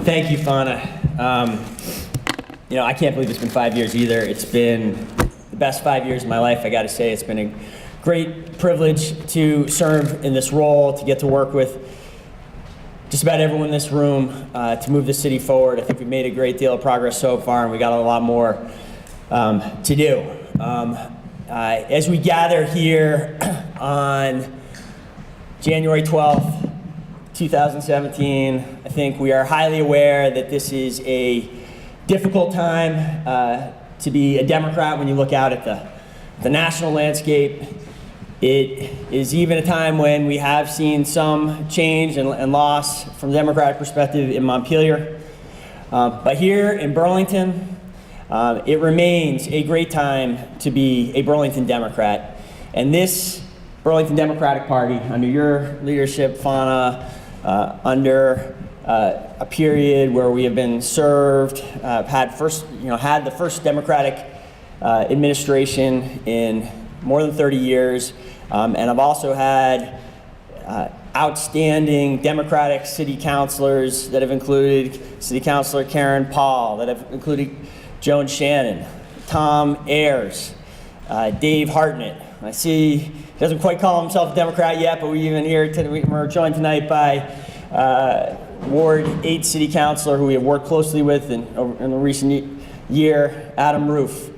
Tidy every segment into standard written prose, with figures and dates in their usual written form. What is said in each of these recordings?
Thank you, Fauna. I can't believe it's been 5 years either. It's been the best 5 years of my life, I gotta say. It's been a great privilege to serve in this role, to get to work with just about everyone in this room, to move the city forward. I think we've made a great deal of progress so far, and we got a lot more to do. As we gather here on January 12th, 2017, I think we are highly aware that this is a difficult time to be a Democrat when you look out at the national landscape. It is even a time when we have seen some change and loss from a Democratic perspective in Montpelier. But here in Burlington, it remains a great time to be a Burlington Democrat. And this Burlington Democratic Party, under your leadership, Fauna, under a period where we have been served, had the first Democratic administration in more than 30 years, and I've also had outstanding Democratic city councilors that have included City Councilor Karen Paul, that have included Joan Shannon, Tom Ayers, Dave Hartnett. I see he doesn't quite call himself a Democrat yet, but we're joined tonight by Ward 8 City Councilor, who we have worked closely with in the recent year, Adam Roof.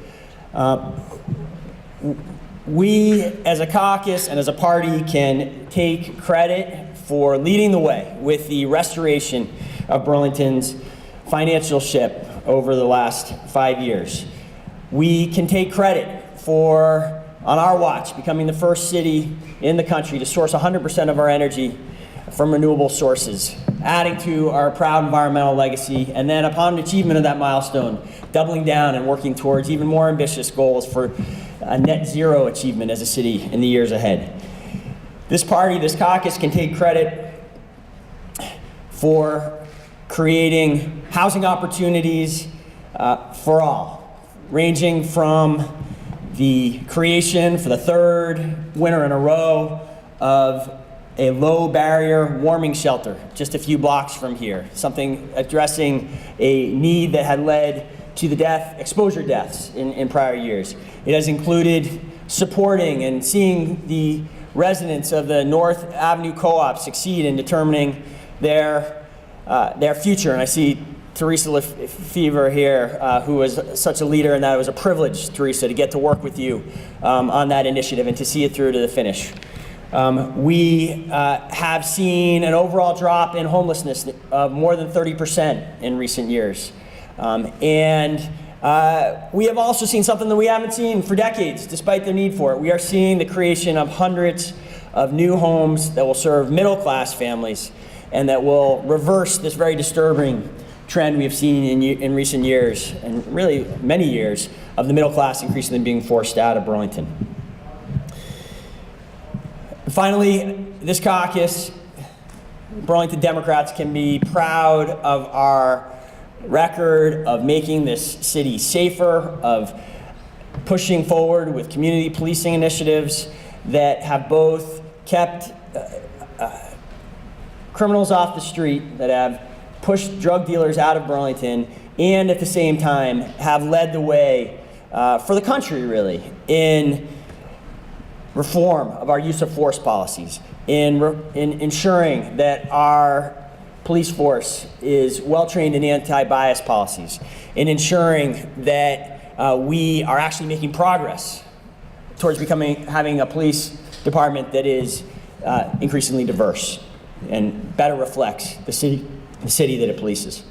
We, as a caucus and as a party, can take credit for leading the way with the restoration of Burlington's financial ship over the last 5 years. We can take credit for, on our watch, becoming the first city in the country to source 100% of our energy from renewable sources, adding to our proud environmental legacy, and then upon achievement of that milestone, doubling down and working towards even more ambitious goals for a net zero achievement as a city in the years ahead. This party, this caucus, can take credit for creating housing opportunities for all, ranging from the creation for the third winter in a row of a low barrier warming shelter just a few blocks from here, something addressing a need that had led to the exposure deaths in prior years. It has included supporting and seeing the residents of the North Avenue Co-op succeed in determining their future. And I see Teresa Lefevre here, who was such a leader in that. It was a privilege, Teresa, to get to work with you on that initiative and to see it through to the finish. We have seen an overall drop in homelessness of more than 30% in recent years. And we have also seen something that we haven't seen for decades, despite the need for it. We are seeing the creation of hundreds of new homes that will serve middle-class families and that will reverse this very disturbing trend we have seen in recent years, and really many years, of the middle class increasingly being forced out of Burlington. Finally, this caucus, Burlington Democrats, can be proud of our record of making this city safer, of pushing forward with community policing initiatives that have both kept criminals off the street, that have pushed drug dealers out of Burlington, and at the same time have led the way for the country, really, in reform of our use of force policies, in ensuring that our police force is well-trained in anti-bias policies, in ensuring that we are actually making progress towards having a police department that is increasingly diverse and better reflects the city that it polices.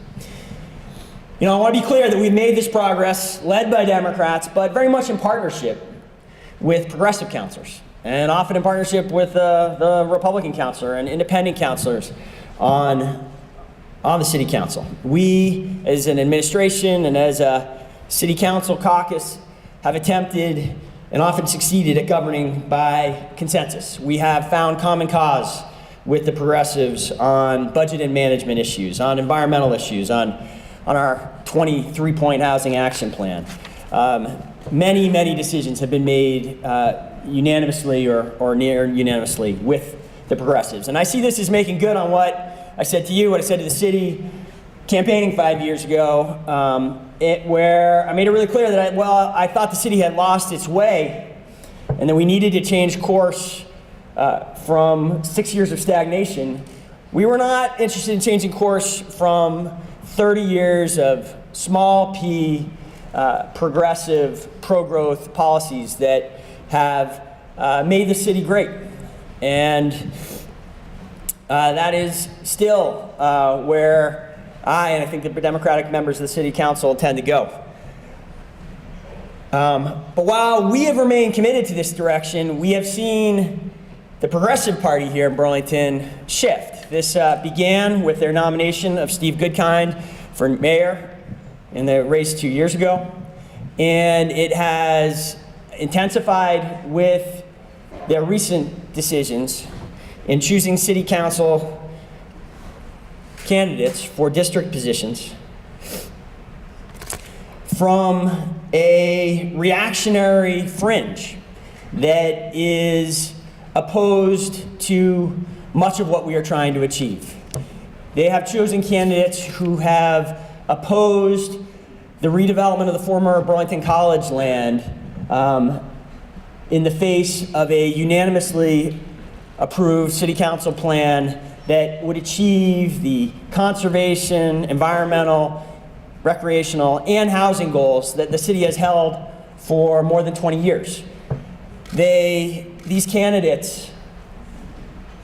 I want to be clear that we've made this progress led by Democrats, but very much in partnership with progressive councilors, and often in partnership with the Republican councilor and independent councilors on the city council. We, as an administration and as a city council caucus, have attempted and often succeeded at governing by consensus. We have found common cause with the progressives on budget and management issues, on environmental issues, on our 23-point housing action plan. Many decisions have been made unanimously or near unanimously with the progressives. And I see this as making good on what I said to you, what I said to the city campaigning 5 years ago, where I made it really clear that I thought the city had lost its way and that we needed to change course from 6 years of stagnation. We were not interested in changing course from 30 years of small p progressive pro-growth policies that have made the city great. And that is still where and I think the Democratic members of the City Council intend to go. But while we have remained committed to this direction, we have seen the Progressive Party here in Burlington shift. This began with their nomination of Steve Goodkind for mayor in the race 2 years ago, and it has intensified with their recent decisions in choosing city council candidates for district positions from a reactionary fringe that is opposed to much of what we are trying to achieve. They have chosen candidates who have opposed the redevelopment of the former Burlington College land in the face of a unanimously approved city council plan that would achieve the conservation, environmental, recreational, and housing goals that the city has held for more than 20 years. These candidates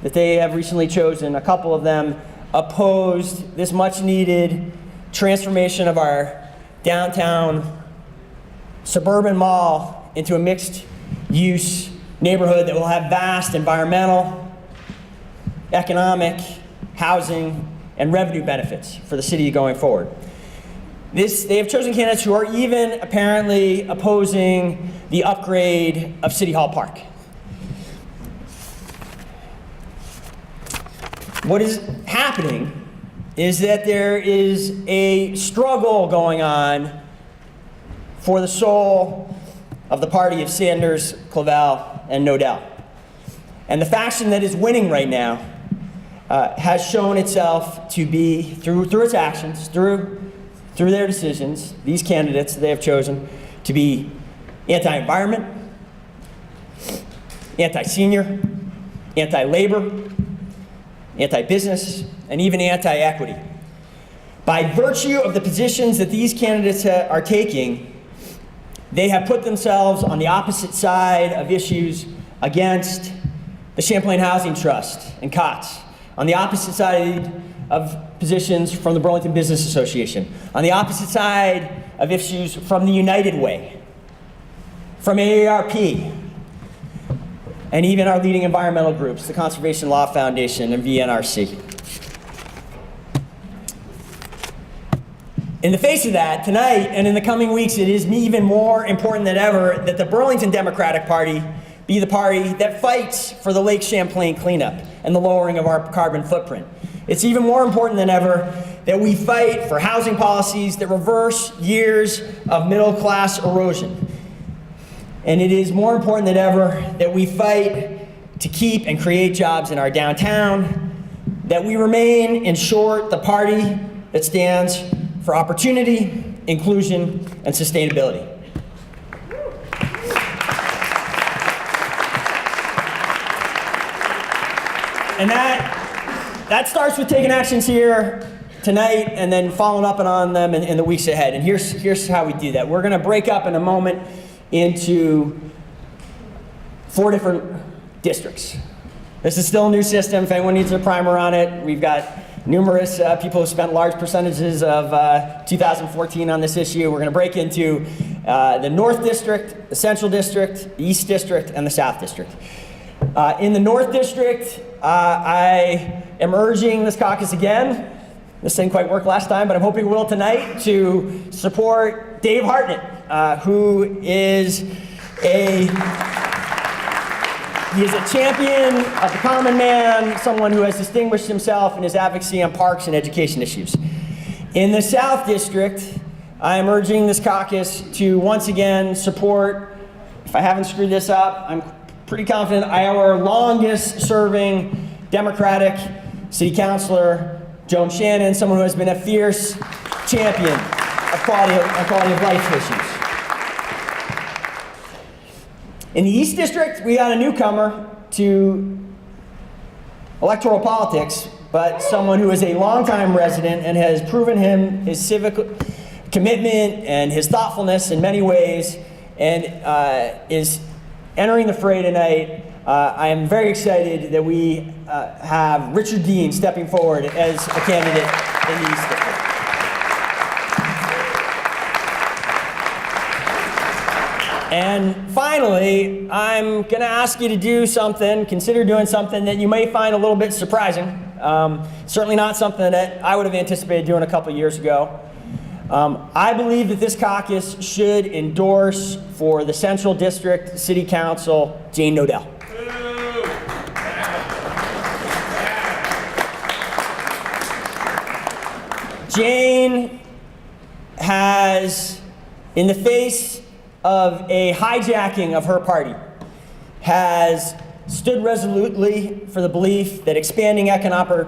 that they have recently chosen, a couple of them, opposed this much needed transformation of our downtown suburban mall into a mixed use neighborhood that will have vast environmental, economic, housing, and revenue benefits for the city going forward. They have chosen candidates who are even apparently opposing the upgrade of City Hall Park. What is happening is that there is a struggle going on for the soul of the party of Sanders, Clavell, and Knodell. And the faction that is winning right now has shown itself to be, through its actions, through their decisions, these candidates that they have chosen, to be anti-environment, anti-senior, anti-labor, anti-business, and even anti-equity. By virtue of the positions that these candidates are taking, they have put themselves on the opposite side of issues against the Champlain Housing Trust and Caucus, on the opposite side of positions from the Burlington Business Association, on the opposite side of issues from the United Way, from AARP, and even our leading environmental groups, the Conservation Law Foundation and VNRC. In the face of that, tonight and in the coming weeks, it is even more important than ever that the Burlington Democratic Party be the party that fights for the Lake Champlain cleanup and the lowering of our carbon footprint. It's even more important than ever that we fight for housing policies that reverse years of middle-class erosion. And it is more important than ever that we fight to keep and create jobs in our downtown, that we remain, in short, the party that stands for opportunity, inclusion, and sustainability. And that starts with taking actions here tonight and then following up on them in the weeks ahead. And here's how we do that. We're going to break up in a moment into 4 different districts. This is still a new system. If anyone needs a primer on it, we've got numerous people who spent large percentages of 2014 on this issue. We're going to break into the North District, the Central District, the East District, and the South District. In the North District, I am urging this caucus again. This didn't quite work last time, but I'm hoping it will tonight, to support Dave Hartnett, who is a champion of the common man, someone who has distinguished himself in his advocacy on parks and education issues. In the South District, I am urging this caucus to once again support, if I haven't screwed this up, I'm pretty confident, our longest serving Democratic city councilor, Joan Shannon, someone who has been a fierce champion of quality of life issues. In the East District, we got a newcomer to electoral politics, but someone who is a longtime resident and has proven his civic commitment and his thoughtfulness in many ways, and is entering the fray tonight. I am very excited that we have Richard Dean stepping forward as a candidate in the East District. And finally, I'm going to ask you to consider doing something that you may find a little bit surprising. Certainly not something that I would have anticipated doing a couple years ago. I believe that this caucus should endorse for the Central District City Council Jane Knodell. Jane has, in the face of a hijacking of her party, has stood resolutely for the belief that expanding economic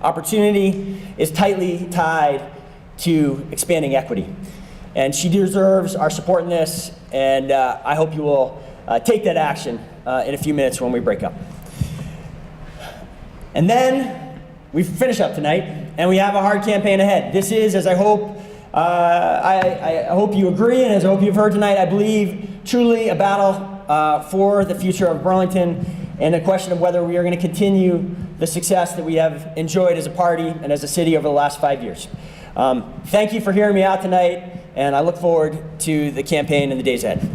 opportunity is tightly tied to expanding equity. And she deserves our support in this, and I hope you will take that action in a few minutes when we break up. And then we finish up tonight, and we have a hard campaign ahead. This is, as I hope you agree, and as I hope you've heard tonight, I believe truly a battle for the future of Burlington, and a question of whether we are going to continue the success that we have enjoyed as a party and as a city over the last 5 years. Thank you for hearing me out tonight, and I look forward to the campaign in the days ahead.